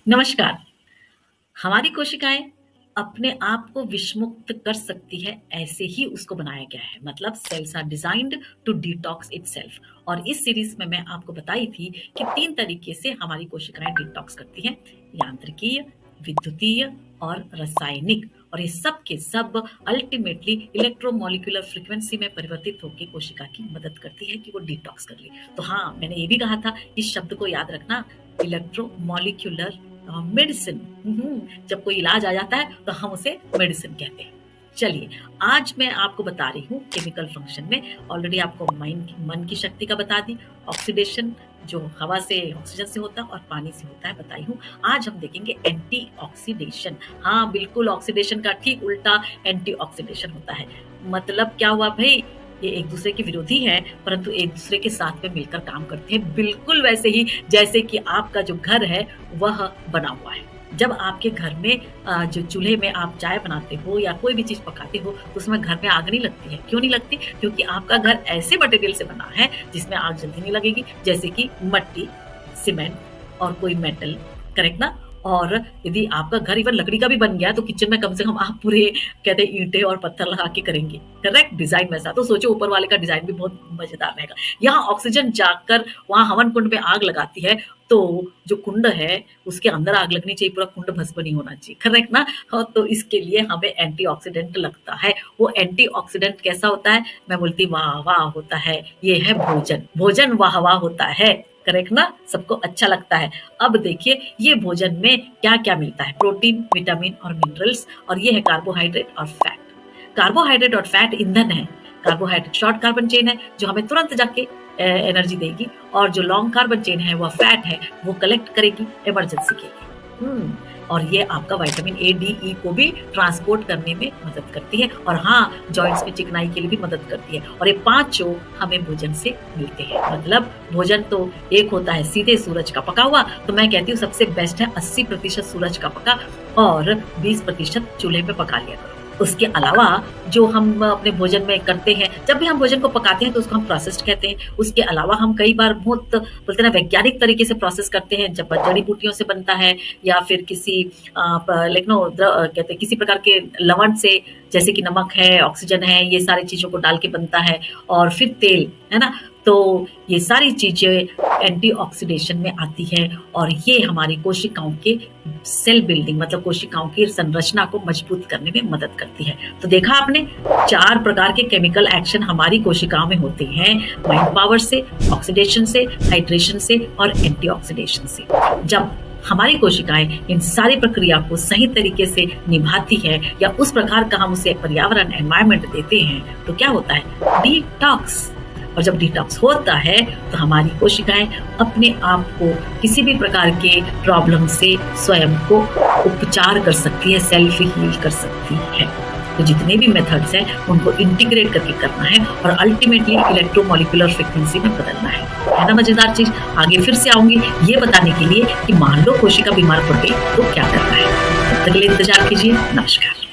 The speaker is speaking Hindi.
नमस्कार। हमारी कोशिकाएँ अपने आप को विषमुक्त कर सकती है, ऐसे ही उसको बनाया गया है। मतलब cells are designed to detox itself. और इस सीरीज़ में मैं आपको बताई थी कि 3 तरीके से हमारी कोशिकाएँ डिटॉक्स करती हैं, यांत्रिकीय, विद्युतीय और रासायनिक। और ये सब के सब अल्टीमेटली इलेक्ट्रोमॉलिक्यूलर फ्रीक्वेंसी में परिवर्तित होकर कोशिका की मदद करती है कि वो डिटॉक्स कर ले। तो हाँ, मैंने ये भी कहा था, इस शब्द को याद रखना, इलेक्ट्रोमॉलिक्यूलर मेडिसिन। जब कोई इलाज आ जाता है तो हम उसे मेडिसिन कहते हैं। चलिए, आज मैं आपको बता रही हूँ केमिकल फंक्शन में। ऑलरेडी आपको मन की शक्ति का बता दी, ऑक्सीडेशन जो हवा से ऑक्सीजन से होता है और पानी से होता है बताई हूँ। आज हम देखेंगे एंटी ऑक्सीडेशन। हाँ बिल्कुल, ऑक्सीडेशन का ठीक उल्टा एंटी ऑक्सीडेशन होता है। मतलब क्या हुआ भाई, ये एक दूसरे के विरोधी हैं परंतु एक दूसरे के साथ में मिलकर काम करते हैं, बिल्कुल वैसे ही जैसे कि आपका जो घर है वह बना हुआ है। जब आपके घर में जो चूल्हे में आप चाय बनाते हो या कोई भी चीज़ पकाते हो तो उसमें घर में आग नहीं लगती है। क्यों नहीं लगती? क्योंकि आपका घर ऐसे मटेरियल से बना है जिसमें आग जल्दी नहीं लगेगी, जैसे कि मिट्टी, सीमेंट और कोई मेटल। करेक्ट ना? और यदि आपका घर इवन लकड़ी का भी बन गया तो किचन में कम से कम आप पूरे कहते हैं ईंटें और पत्थर लगा के करेंगे। करेक्ट, डिजाइन वैसा। तो सोचो ऊपर वाले का डिजाइन भी बहुत मजेदार रहेगा। यहाँ ऑक्सीजन जाकर वहां हवन कुंड में आग लगाती है तो जो कुंड है उसके अंदर आग लगनी चाहिए, पूरा कुंड भस्म नहीं होना चाहिए। करेक्ट ना? तो इसके लिए हमें एंटीऑक्सीडेंट लगता है। वो एंटीऑक्सीडेंट कैसा होता है? मैं बोलती वाह वाह होता है, ये है भोजन। भोजन वाह वाह होता है। करेक्ट ना? सबको अच्छा लगता है। अब देखिए ये भोजन में क्या क्या मिलता है, प्रोटीन, विटामिन और मिनरल्स। और ये है कार्बोहाइड्रेट और फैट। कार्बोहाइड्रेट और फैट ईंधन है। कार्बोहाइड्रेट शॉर्ट कार्बन चेन है जो हमें तुरंत जाके एनर्जी देगी, और जो लॉन्ग कार्बन चेन है वह फैट है, वो कलेक्ट करेगी इमरजेंसी के लिए। और ये आपका विटामिन ए, डी, ई को भी ट्रांसपोर्ट करने में मदद करती है। और हाँ, जॉइंट्स में चिकनाई के लिए भी मदद करती है। और ये पांचों हमें भोजन से मिलते हैं। मतलब भोजन तो एक होता है सीधे सूरज का पका हुआ, तो मैं कहती हूँ सबसे बेस्ट है 80% सूरज का पका और 20% चूल्हे पे पका लिया करो। उसके अलावा जो हम अपने भोजन में करते हैं, जब भी हम भोजन को पकाते हैं तो उसको हम प्रोसेस्ड कहते हैं। उसके अलावा हम कई बार बहुत बोलते हैं ना वैज्ञानिक तरीके से प्रोसेस करते हैं, जब जड़ी बूटियों से बनता है या फिर किसी कहते हैं किसी प्रकार के लवण से, जैसे कि नमक है, ऑक्सीजन है, ये सारी चीज़ों को डाल के बनता है। और फिर तेल है ना, तो ये सारी चीज़ें एंटीऑक्सीडेशन में आती है और ये हमारी कोशिकाओं के सेल बिल्डिंग मतलब कोशिकाओं की संरचना को मजबूत करने में मदद करती है। तो देखा आपने, 4 प्रकार के केमिकल एक्शन हमारी कोशिकाओं में होते हैं, माइंड पावर से, ऑक्सीडेशन से, हाइड्रेशन से और एंटीऑक्सीडेशन से। जब हमारी कोशिकाएं इन सारी प्रक्रिया को सही तरीके से निभाती है या उस प्रकार का हम उसे पर्यावरण एनवायरनमेंट देते हैं तो क्या होता है? डिटॉक्स। और जब डिटॉक्स होता है तो हमारी कोशिकाएं अपने आप को किसी भी प्रकार के प्रॉब्लम से स्वयं को उपचार कर सकती है, सेल्फ हील कर सकती है। तो जितने भी मेथड्स हैं उनको इंटीग्रेट करके करना है और अल्टीमेटली इलेक्ट्रोमॉलिक्यूलर फ्रीक्वेंसी में बदलना है ना मजेदार चीज। आगे फिर से आऊंगी ये बताने के लिए कि मान लो कोशिका बीमार पड़ गई तो क्या करना है। तब तक के लिए इंतजार कीजिए। नमस्कार।